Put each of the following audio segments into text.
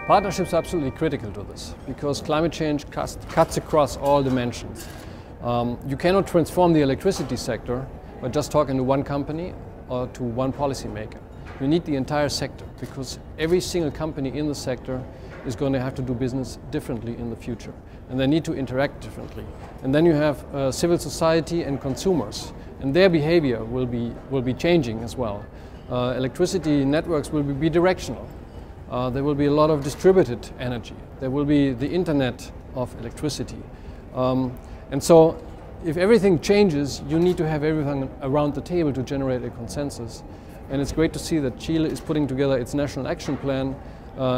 Partnerships are absolutely critical to this because climate change cuts across all dimensions. You cannot transform the electricity sector by just talking to one company or to one policymaker. You need the entire sector because every single company in the sector is going to have to do business differently in the future, and they need to interact differently. And then you have civil society and consumers, and their behavior will be changing as well. Electricity networks will be bidirectional. There will be a lot of distributed energy. There will be the internet of electricity. And so if everything changes, you need to have everything around the table to generate a consensus. And it's great to see that Chile is putting together its national action plan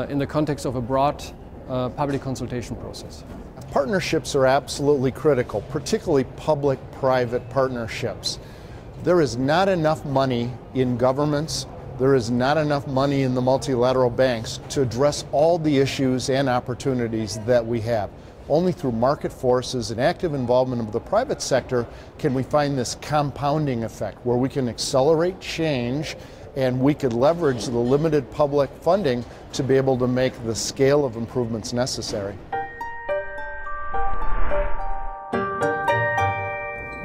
in the context of a broad public consultation process. Partnerships are absolutely critical, particularly public-private partnerships. There is not enough money in governments. There is not enough money in the multilateral banks to address all the issues and opportunities that we have. Only through market forces and active involvement of the private sector can we find this compounding effect where we can accelerate change and we could leverage the limited public funding to be able to make the scale of improvements necessary.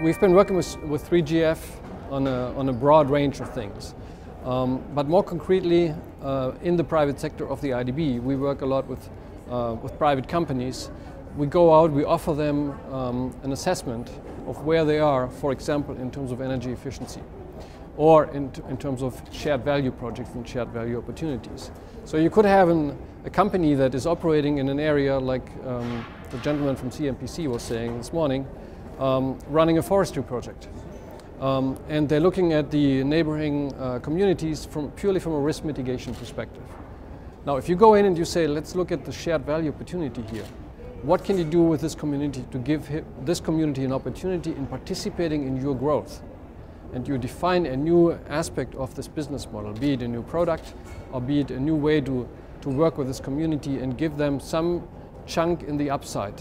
We've been working with 3GF on a broad range of things. But more concretely, in the private sector of the IDB, we work a lot with private companies. We go out, we offer them an assessment of where they are, for example, in terms of energy efficiency, or in terms of shared value projects and shared value opportunities. So you could have a company that is operating in an area like the gentleman from CMPC was saying this morning, running a forestry project. And they're looking at the neighboring communities purely from a risk mitigation perspective. Now, if you go in and you say, let's look at the shared value opportunity here. What can you do with this community to give this community an opportunity in participating in your growth? And you define a new aspect of this business model, be it a new product or be it a new way to work with this community and give them some chunk in the upside.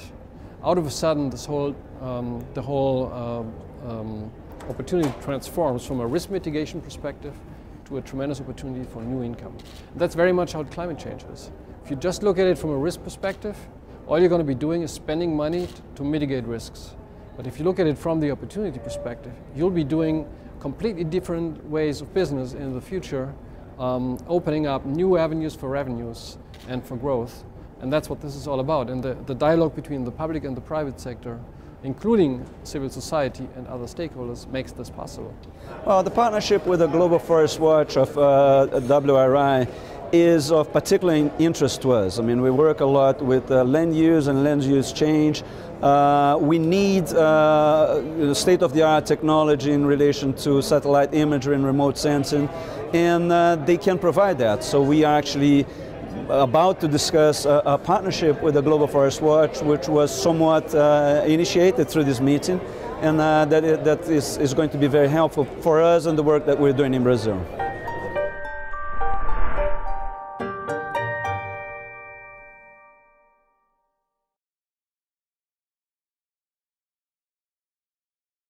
Out of a sudden, the whole opportunity transforms from a risk mitigation perspective to a tremendous opportunity for new income. And that's very much how climate change is. If you just look at it from a risk perspective, all you're going to be doing is spending money to mitigate risks. But if you look at it from the opportunity perspective, you'll be doing completely different ways of business in the future, opening up new avenues for revenues and for growth. And that's what this is all about. And the dialogue between the public and the private sector, including civil society and other stakeholders, makes this possible. Well, the partnership with the Global Forest Watch of WRI is of particular interest to us. I mean, we work a lot with land use and land use change. We need state-of-the-art technology in relation to satellite imagery and remote sensing, and they can provide that. So we are actually about to discuss a partnership with the Global Forest Watch, which was somewhat initiated through this meeting, and that is going to be very helpful for us and the work that we're doing in Brazil.